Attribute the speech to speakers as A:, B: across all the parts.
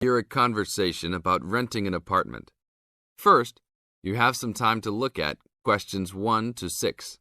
A: Hear a conversation about renting an apartment. First, you have some time to look at questions 1 to 6.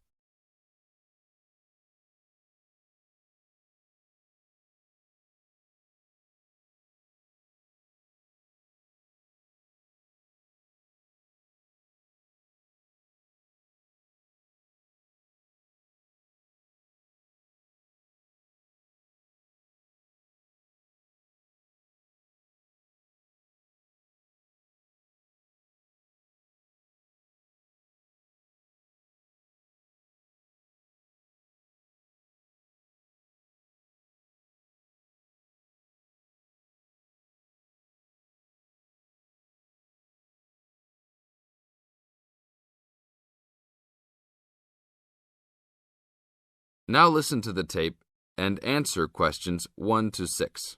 A: Now listen to the tape and answer questions 1 to 6.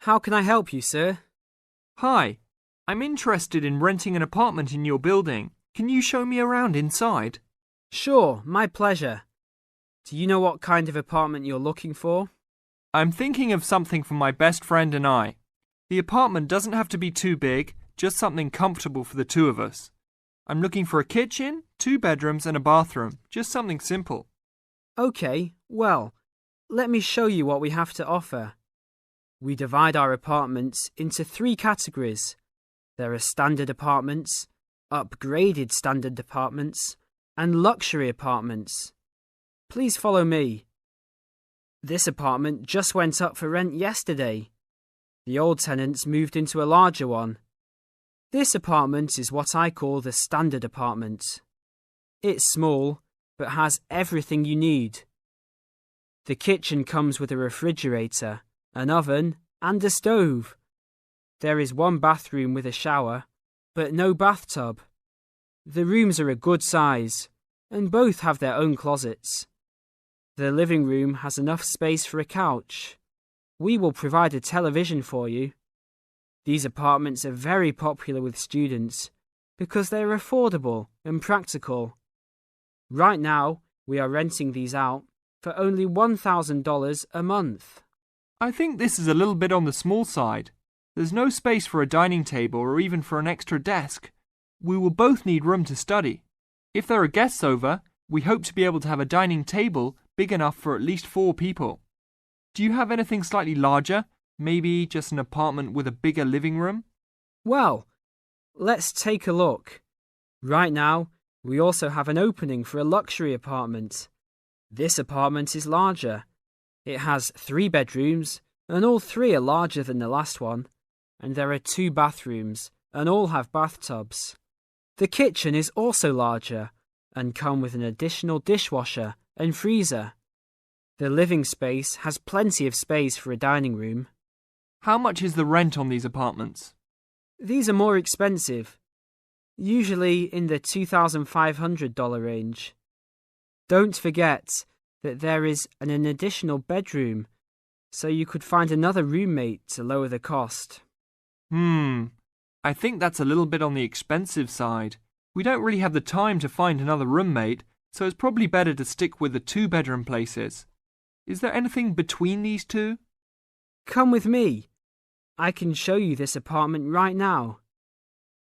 B: How can I help you, sir?
C: Hi, I'm interested in renting an apartment in your building. Can you show me around inside?
B: Sure, my pleasure. Do you know what kind of apartment you're looking for?
C: I'm thinking of something for my best friend and I. The apartment doesn't have to be too big, just something comfortable for the two of us. I'm looking for a kitchen, 2 bedrooms and a bathroom, just something simple.
B: Okay, well, let me show you what we have to offer. We divide our apartments into 3 categories. There are standard apartments, upgraded standard apartments, and luxury apartments. Please follow me. This apartment just went up for rent yesterday. The old tenants moved into a larger one. This apartment is what I call the standard apartment. It's small, but has everything you need. The kitchen comes with a refrigerator, an oven, and a stove. There is 1 bathroom with a shower, but no bathtub. The rooms are a good size, and both have their own closets. The living room has enough space for a couch. We will provide a television for you. These apartments are very popular with students because they are affordable and practical. Right now, we are renting these out for only $1,000 a month.
C: I think this is a little bit on the small side. There's no space for a dining table or even for an extra desk. We will both need room to study. If there are guests over, we hope to be able to have a dining table big enough for at least 4 people. Do you have anything slightly larger? Maybe just an apartment with a bigger living room?
B: Well, let's take a look. Right now, we also have an opening for a luxury apartment. This apartment is larger. It has 3 bedrooms, and all 3 are larger than the last one. And there are 2 bathrooms, and all have bathtubs. The kitchen is also larger, and come with an additional dishwasher and freezer. The living space has plenty of space for a dining room.
C: How much is the rent on these apartments?
B: These are more expensive, usually in the $2,500 range. Don't forget that there is an additional bedroom, so you could find another roommate to lower the cost.
C: I think that's a little bit on the expensive side. We don't really have the time to find another roommate, so it's probably better to stick with the 2-bedroom places. Is there anything between these 2?
B: Come with me. I can show you this apartment right now.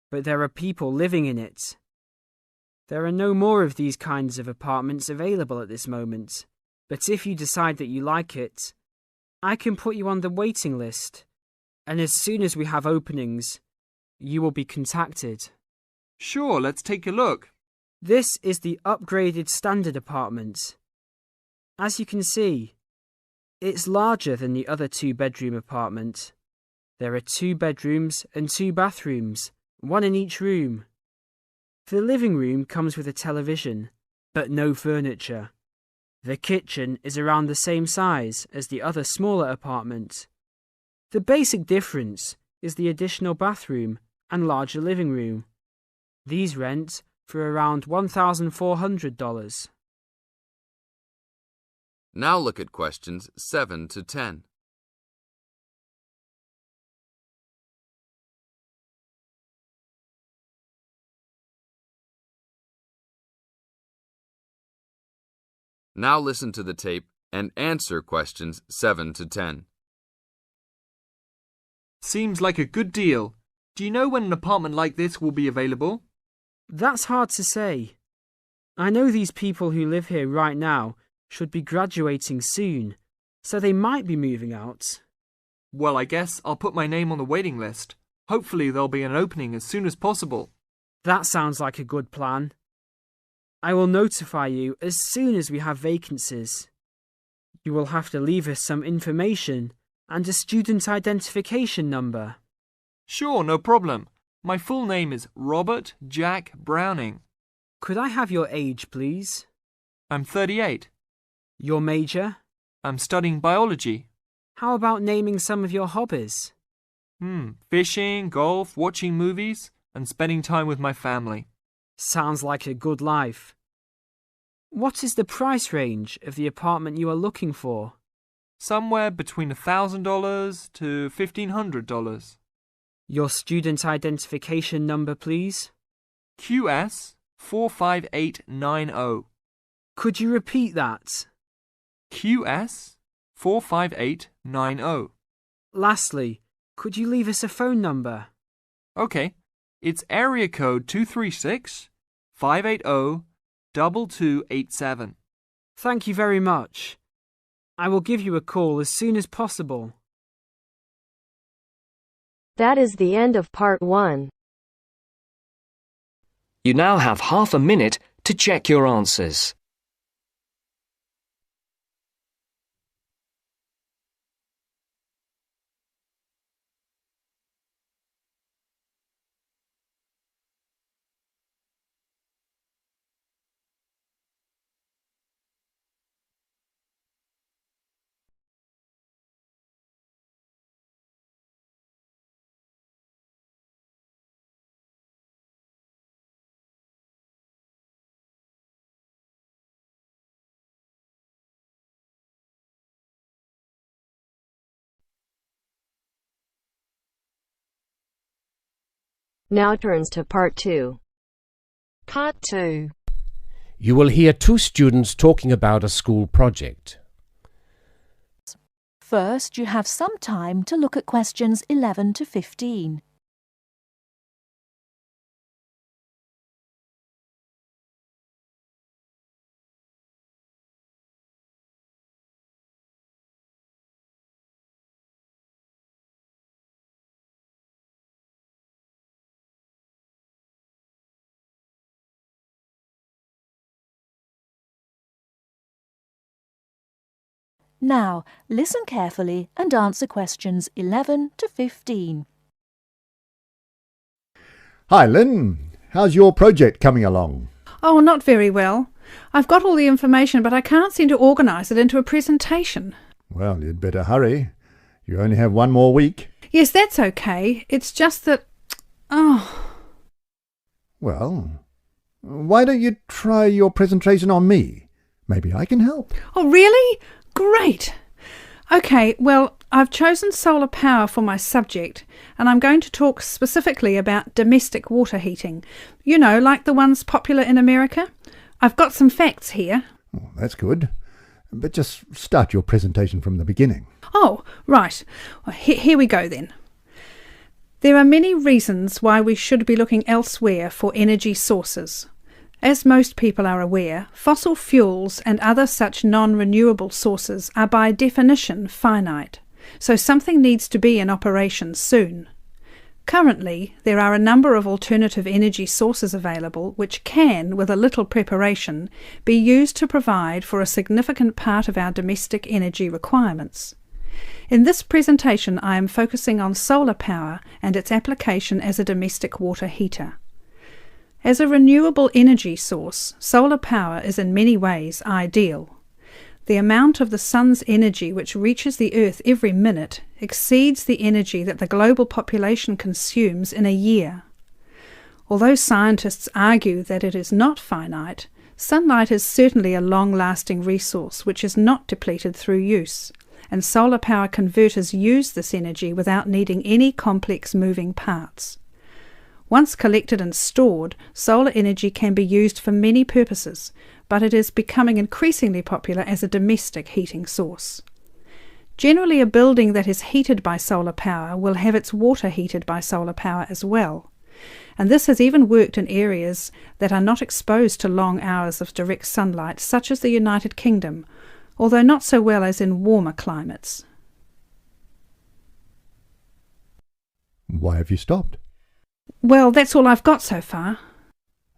B: But there are people living in it. There are no more of these kinds of apartments available at this moment. But if you decide that you like it, I can put you on the waiting list. And as soon as we have openings, you will be contacted.
C: Sure, let's take a look.
B: This is the upgraded standard apartment. As you can see, it's larger than the other 2-bedroom apartment. There are 2 bedrooms and 2 bathrooms, 1 in each room. The living room comes with a television, but no furniture. The kitchen is around the same size as the other smaller apartment. The basic difference is the additional bathroom and larger living room. These rent for around $1,400.
A: Now look at questions 7 to 10. Now listen to the tape and answer questions 7 to 10.
C: Seems like a good deal. Do you know when an apartment like this will be available?
B: That's hard to say. I know these people who live here right now should be graduating soon, so they might be moving out.
C: Well, I guess I'll put my name on the waiting list. Hopefully there'll be an opening as soon as possible.
B: That sounds like a good plan. I will notify you as soon as we have vacancies. You will have to leave us some information and a student identification number.
C: Sure, no problem. My full name is Robert Jack Browning.
B: Could I have your age, please?
C: I'm 38.
B: Your major?
C: I'm studying biology.
B: How about naming some of your hobbies?
C: Fishing, golf, watching movies, and spending time with my family.
B: Sounds like a good life. What is the price range of the apartment you are looking for?
C: Somewhere between $1,000 to $1,500.
B: Your student identification number, please?
C: QS 45890.
B: Could you repeat that?
C: QS 45890.
B: Lastly, could you leave us a phone number?
C: Okay, it's area code 236 580 2287.
B: Thank you very much. I will give you a call as soon as possible.
D: That is the end of part 1.
E: You now have half a minute to check your answers.
D: Now turns to part 2.
F: Part 2.
G: You will hear two students talking about a school project.
F: First, you have some time to look at questions 11 to 15. Now, listen carefully and answer questions 11 to 15.
H: Hi, Lynn. How's your project coming along?
I: Oh, not very well. I've got all the information, but I can't seem to organise it into a presentation.
H: Well, you'd better hurry. You only have one more week.
I: Yes, that's okay. It's just that...
H: Well, why don't you try your presentation on me? Maybe I can help.
I: Oh, really? Great! OK, well, I've chosen solar power for my subject, and I'm going to talk specifically about domestic water heating. You know, like the ones popular in America. I've got some facts here.
H: Oh, that's good. But just start your presentation from the beginning.
I: Oh, right. Well, here we go then. There are many reasons why we should be looking elsewhere for energy sources. As most people are aware, fossil fuels and other such non-renewable sources are by definition finite, so something needs to be in operation soon. Currently, there are a number of alternative energy sources available which can, with a little preparation, be used to provide for a significant part of our domestic energy requirements. In this presentation, I am focusing on solar power and its application as a domestic water heater. As a renewable energy source, solar power is in many ways ideal. The amount of the sun's energy which reaches the Earth every minute exceeds the energy that the global population consumes in a year. Although scientists argue that it is not finite, sunlight is certainly a long-lasting resource which is not depleted through use, and solar power converters use this energy without needing any complex moving parts. Once collected and stored, solar energy can be used for many purposes, but it is becoming increasingly popular as a domestic heating source. Generally, a building that is heated by solar power will have its water heated by solar power as well. And this has even worked in areas that are not exposed to long hours of direct sunlight, such as the United Kingdom, although not so well as in warmer climates.
H: Why have you stopped?
I: Well, that's all I've got so far.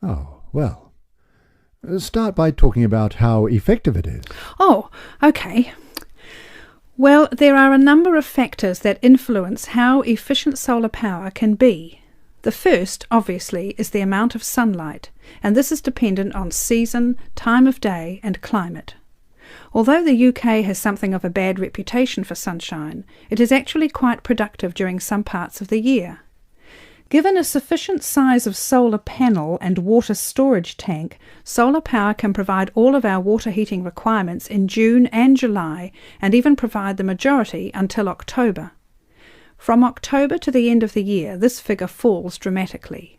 H: Oh, well. Start by talking about how effective it is.
I: Oh, okay. Well, there are a number of factors that influence how efficient solar power can be. The first, obviously, is the amount of sunlight, and this is dependent on season, time of day, and climate. Although the UK has something of a bad reputation for sunshine, it is actually quite productive during some parts of the year. Given a sufficient size of solar panel and water storage tank, solar power can provide all of our water heating requirements in June and July, and even provide the majority until October. From October to the end of the year, this figure falls dramatically.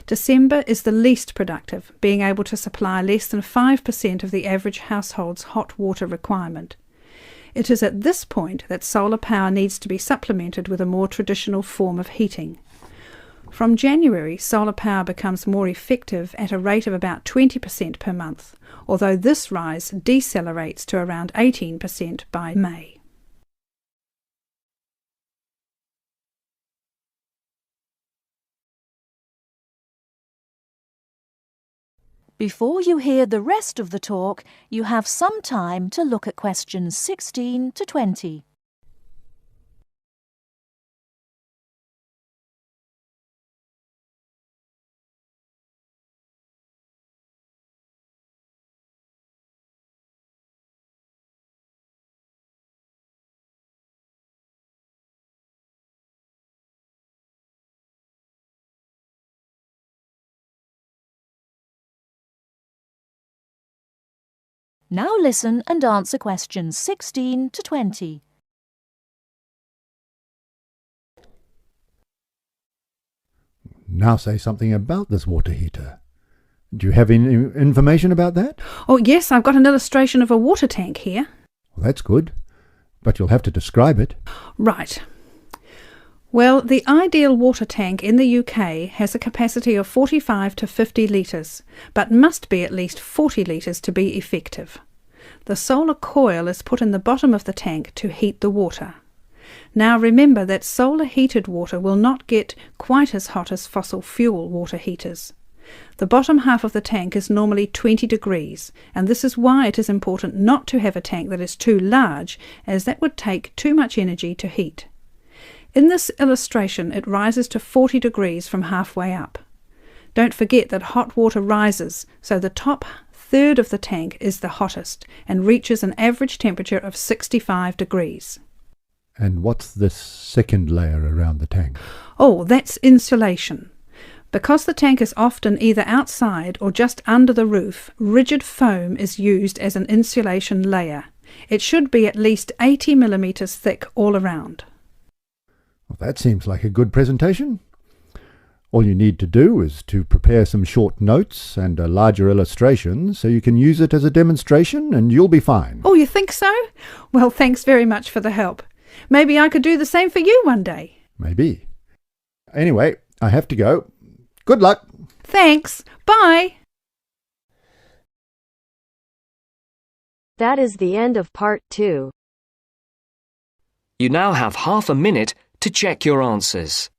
I: December is the least productive, being able to supply less than 5% of the average household's hot water requirement. It is at this point that solar power needs to be supplemented with a more traditional form of heating. From January, solar power becomes more effective at a rate of about 20% per month, although this rise decelerates to around 18% by May.
F: Before you hear the rest of the talk, you have some time to look at questions 16 to 20. Now listen and answer questions 16 to 20.
H: Now say something about this water heater. Do you have any information about that?
I: Oh yes, I've got an illustration of a water tank here.
H: Well, that's good, but you'll have to describe it.
I: Right. Well, the ideal water tank in the UK has a capacity of 45 to 50 litres, but must be at least 40 litres to be effective. The solar coil is put in the bottom of the tank to heat the water. Now remember that solar heated water will not get quite as hot as fossil fuel water heaters. The bottom half of the tank is normally 20 degrees, and this is why it is important not to have a tank that is too large, as that would take too much energy to heat. In this illustration, it rises to 40 degrees from halfway up. Don't forget that hot water rises, so the top third of the tank is the hottest and reaches an average temperature of 65 degrees.
H: And what's this second layer around the tank?
I: Oh, that's insulation. Because the tank is often either outside or just under the roof, rigid foam is used as an insulation layer. It should be at least 80 millimetres thick all around.
H: Well, that seems like a good presentation. All you need to do is to prepare some short notes and a larger illustration so you can use it as a demonstration and you'll be fine.
I: Oh, you think so? Well, thanks very much for the help. Maybe I could do the same for you one day.
H: Maybe. Anyway, I have to go. Good luck.
I: Thanks. Bye.
D: That is the end of part 2.
E: You now have half a minute to check your answers.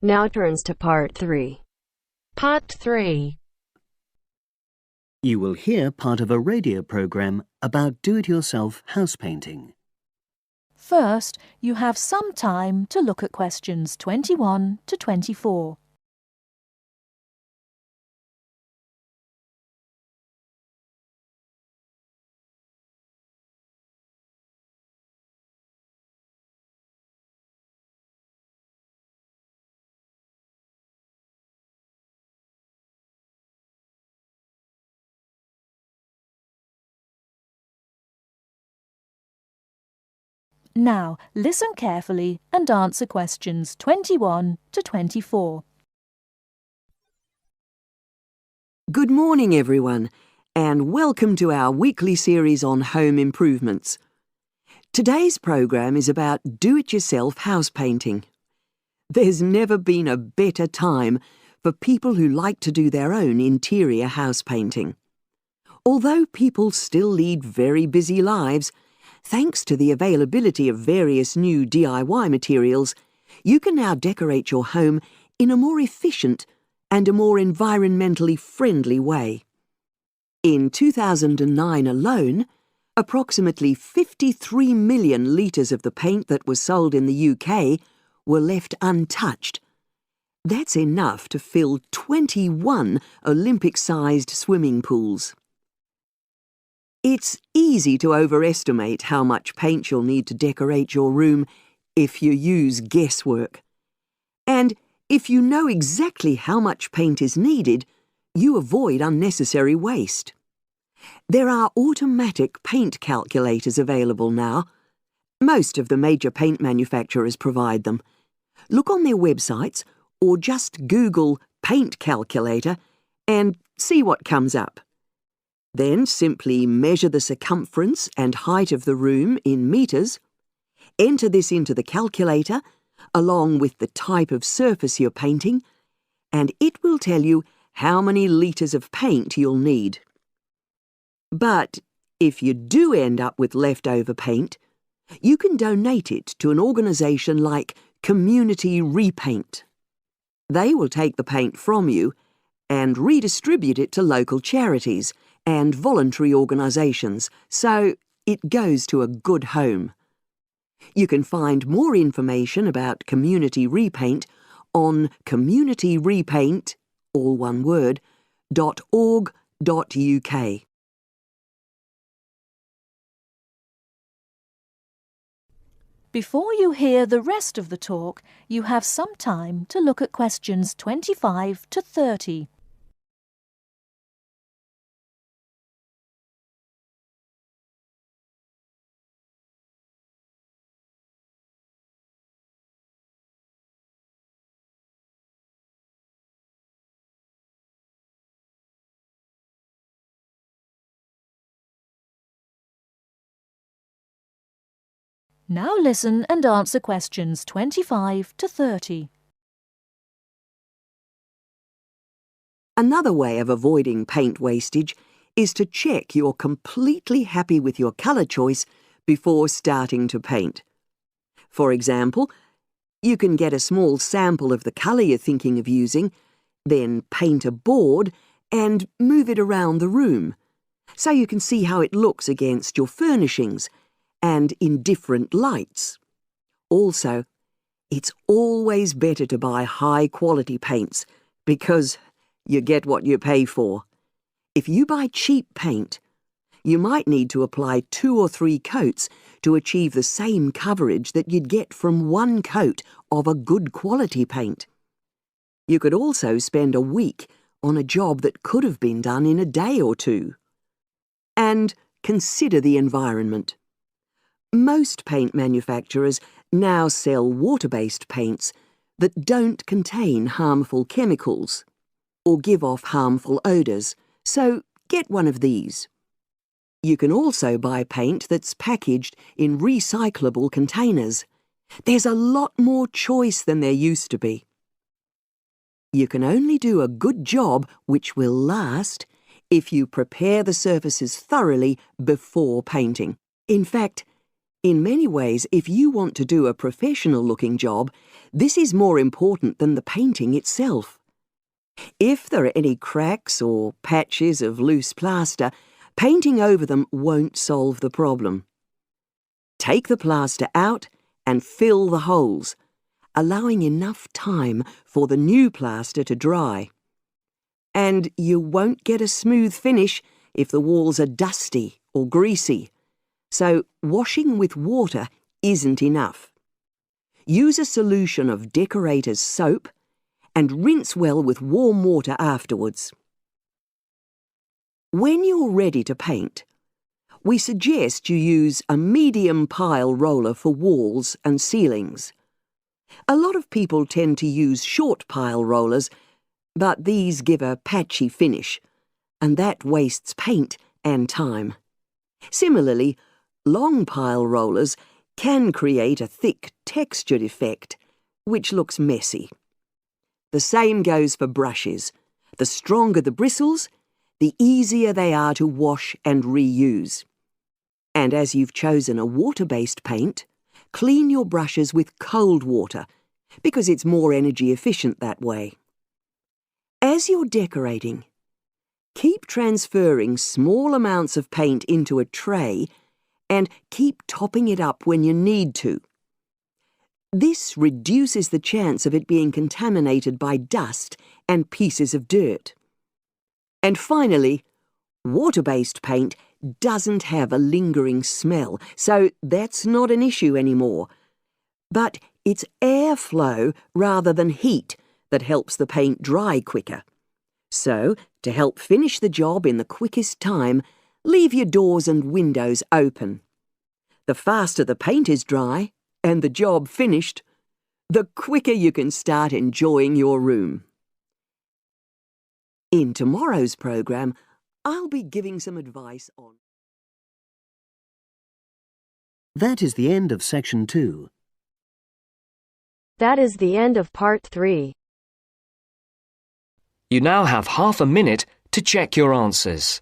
D: Now turns to part 3. Part 3.
J: You will hear part of a radio program about do-it-yourself house painting.
F: First, you have some time to look at questions 21 to 24. Now, listen carefully and answer questions 21 to 24.
K: Good morning, everyone, and welcome to our weekly series on home improvements. Today's program is about do-it-yourself house painting. There's never been a better time for people who like to do their own interior house painting. Although people still lead very busy lives, thanks to the availability of various new DIY materials, you can now decorate your home in a more efficient and a more environmentally friendly way. In 2009 alone, approximately 53 million litres of the paint that was sold in the UK were left untouched. That's enough to fill 21 Olympic-sized swimming pools. It's easy to overestimate how much paint you'll need to decorate your room if you use guesswork. And if you know exactly how much paint is needed, you avoid unnecessary waste. There are automatic paint calculators available now. Most of the major paint manufacturers provide them. Look on their websites or just Google paint calculator and see what comes up. Then simply measure the circumference and height of the room in metres, enter this into the calculator along with the type of surface you're painting, and it will tell you how many litres of paint you'll need. But if you do end up with leftover paint, you can donate it to an organisation like Community Repaint. They will take the paint from you and redistribute it to local charities and voluntary organisations, so it goes to a good home. You can find more information about Community Repaint on communityrepaint, all one word, .org.uk.
F: Before you hear the rest of the talk, you have some time to look at questions 25 to 30. Now listen and answer questions 25 to 30.
K: Another way of avoiding paint wastage is to check you're completely happy with your colour choice before starting to paint. For example, you can get a small sample of the colour you're thinking of using, then paint a board and move it around the room, so you can see how it looks against your furnishings and in different lights. Also, it's always better to buy high-quality paints because you get what you pay for. If you buy cheap paint, you might need to apply 2 or 3 coats to achieve the same coverage that you'd get from 1 coat of a good quality paint. You could also spend a week on a job that could have been done in a day or 2. And consider the environment. Most paint manufacturers now sell water-based paints that don't contain harmful chemicals or give off harmful odours, so get one of these. You can also buy paint that's packaged in recyclable containers. There's a lot more choice than there used to be. You can only do a good job which will last if you prepare the surfaces thoroughly before painting. In fact, in many ways, if you want to do a professional-looking job, this is more important than the painting itself. If there are any cracks or patches of loose plaster, painting over them won't solve the problem. Take the plaster out and fill the holes, allowing enough time for the new plaster to dry. And you won't get a smooth finish if the walls are dusty or greasy. So washing with water isn't enough. Use a solution of decorator's soap and rinse well with warm water afterwards. When you're ready to paint, we suggest you use a medium pile roller for walls and ceilings. A lot of people tend to use short pile rollers, but these give a patchy finish, and that wastes paint and time. Similarly, long pile rollers can create a thick textured effect, which looks messy. The same goes for brushes. The stronger the bristles, the easier they are to wash and reuse. And as you've chosen a water-based paint, clean your brushes with cold water, because it's more energy efficient that way. As you're decorating, keep transferring small amounts of paint into a tray and keep topping it up when you need to. This reduces the chance of it being contaminated by dust and pieces of dirt. And finally, water-based paint doesn't have a lingering smell, so that's not an issue anymore. But it's airflow rather than heat that helps the paint dry quicker. So, to help finish the job in the quickest time, leave your doors and windows open. The faster the paint is dry and the job finished, the quicker you can start enjoying your room. In tomorrow's programme, I'll be giving some advice on...
J: That is the end of Section 2.
D: That is the end of Part 3.
E: You now have half a minute to check your answers.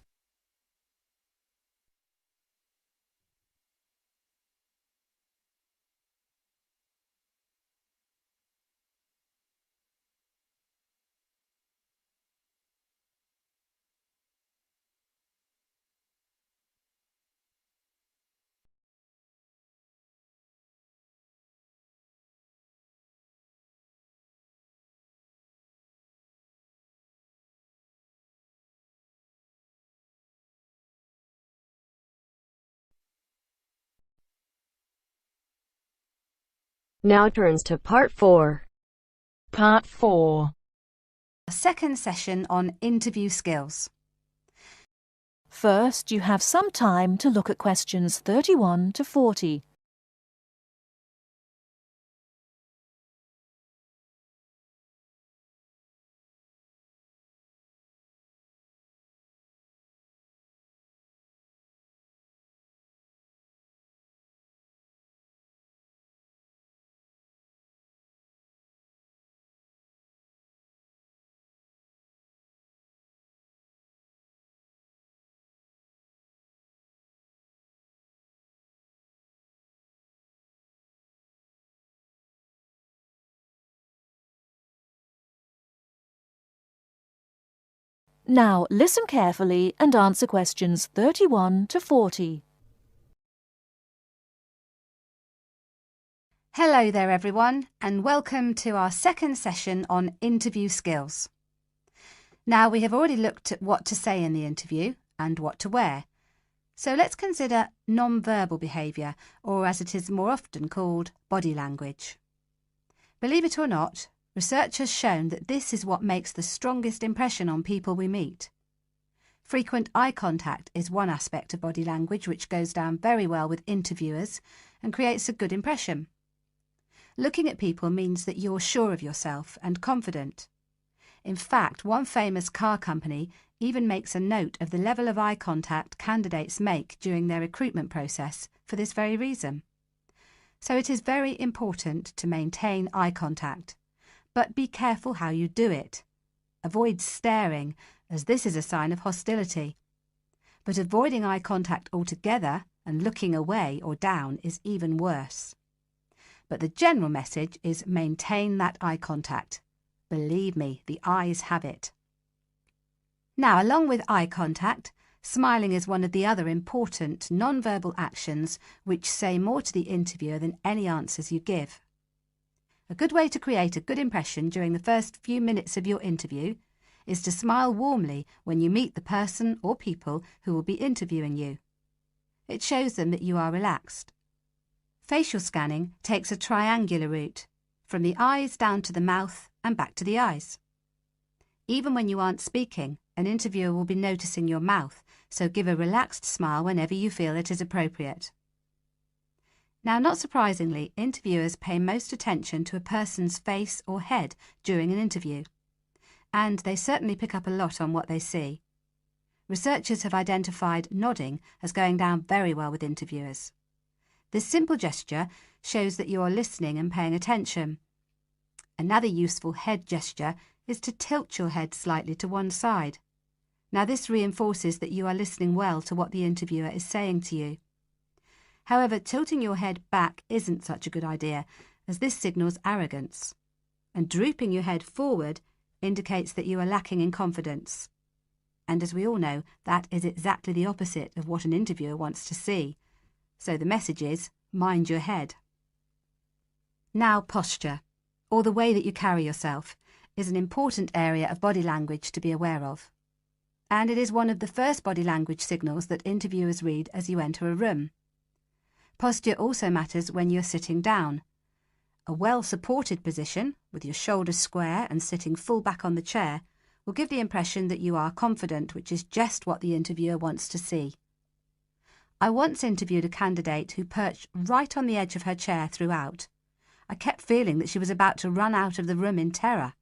D: Now turns to Part 4.
F: Part 4.
L: A second session on interview skills.
F: First, you have some time to look at questions 31 to 40. Now listen carefully and answer questions 31 to 40.
L: Hello there everyone, and welcome to our second session on interview skills. Now we have already looked at what to say in the interview and what to wear. So let's consider non-verbal behaviour, or as it is more often called, body language. Believe it or not, research has shown that this is what makes the strongest impression on people we meet. Frequent eye contact is one aspect of body language which goes down very well with interviewers and creates a good impression. Looking at people means that you're sure of yourself and confident. In fact, one famous car company even makes a note of the level of eye contact candidates make during their recruitment process for this very reason. So it is very important to maintain eye contact. But be careful how you do it. Avoid staring, as this is a sign of hostility. But avoiding eye contact altogether and looking away or down is even worse. But the general message is maintain that eye contact. Believe me, the eyes have it. Now, along with eye contact, smiling is one of the other important non-verbal actions which say more to the interviewer than any answers you give. A good way to create a good impression during the first few minutes of your interview is to smile warmly when you meet the person or people who will be interviewing you. It shows them that you are relaxed. Facial scanning takes a triangular route, from the eyes down to the mouth and back to the eyes. Even when you aren't speaking, an interviewer will be noticing your mouth, so give a relaxed smile whenever you feel it is appropriate. Now, not surprisingly, interviewers pay most attention to a person's face or head during an interview, and they certainly pick up a lot on what they see. Researchers have identified nodding as going down very well with interviewers. This simple gesture shows that you are listening and paying attention. Another useful head gesture is to tilt your head slightly to one side. Now, this reinforces that you are listening well to what the interviewer is saying to you. However, tilting your head back isn't such a good idea, as this signals arrogance. And drooping your head forward indicates that you are lacking in confidence. And as we all know, that is exactly the opposite of what an interviewer wants to see. So the message is, mind your head. Now, posture, or the way that you carry yourself, is an important area of body language to be aware of. And it is one of the first body language signals that interviewers read as you enter a room. Posture also matters when you're sitting down. A well-supported position, with your shoulders square and sitting full back on the chair, will give the impression that you are confident, which is just what the interviewer wants to see. I once interviewed a candidate who perched right on the edge of her chair throughout. I kept feeling that she was about to run out of the room in terror.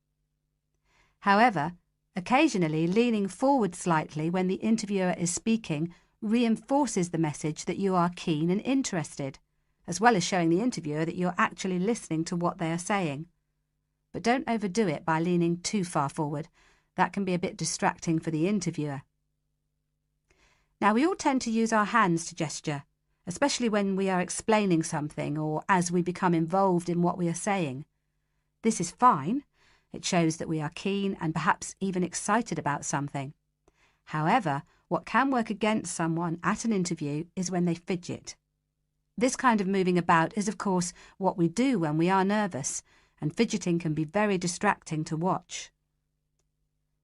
L: However, occasionally leaning forward slightly when the interviewer is speaking reinforces the message that you are keen and interested, as well as showing the interviewer that you're actually listening to what they are saying. But don't overdo it by leaning too far forward. That can be a bit distracting for the interviewer. Now, we all tend to use our hands to gesture, especially when we are explaining something or as we become involved in what we are saying. This is fine. It shows that we are keen and perhaps even excited about something. However, what can work against someone at an interview is when they fidget. This kind of moving about is, of course, what we do when we are nervous, and fidgeting can be very distracting to watch.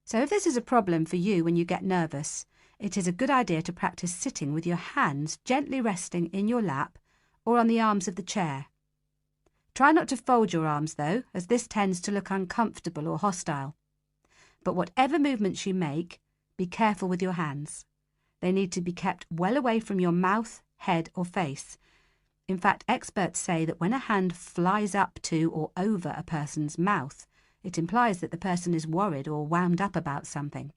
L: So if this is a problem for you when you get nervous, it is a good idea to practice sitting with your hands gently resting in your lap or on the arms of the chair. Try not to fold your arms, though, as this tends to look uncomfortable or hostile. But whatever movements you make, be careful with your hands. They need to be kept well away from your mouth, head or face. In fact, experts say that when a hand flies up to or over a person's mouth, it implies that the person is worried or wound up about something.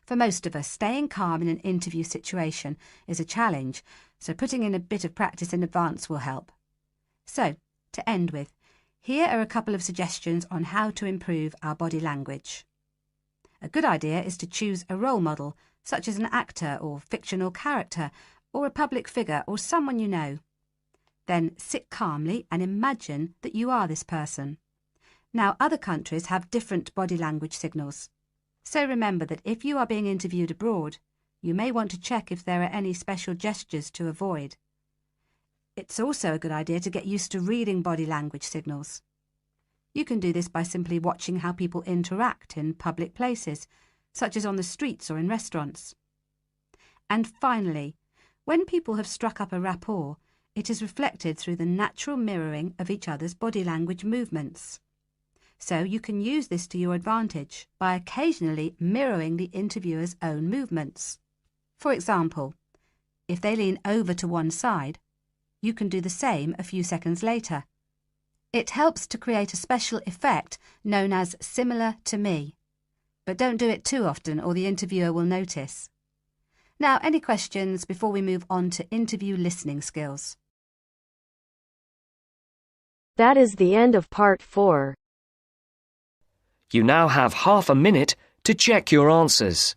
L: For most of us, staying calm in an interview situation is a challenge, so putting in a bit of practice in advance will help. So, to end with, here are a couple of suggestions on how to improve our body language. A good idea is to choose a role model, such as an actor or fictional character, or a public figure or someone you know. Then sit calmly and imagine that you are this person. Now, other countries have different body language signals. So remember that if you are being interviewed abroad, you may want to check if there are any special gestures to avoid. It's also a good idea to get used to reading body language signals. You can do this by simply watching how people interact in public places, such as on the streets or in restaurants. And finally, when people have struck up a rapport, it is reflected through the natural mirroring of each other's body language movements. So you can use this to your advantage by occasionally mirroring the interviewer's own movements. For example, if they lean over to one side, you can do the same a few seconds later. It helps to create a special effect known as similar to me. But don't do it too often or the interviewer will notice. Now, any questions before we move on to interview listening skills?
D: That is the end of part 4.
E: You now have half a minute to check your answers.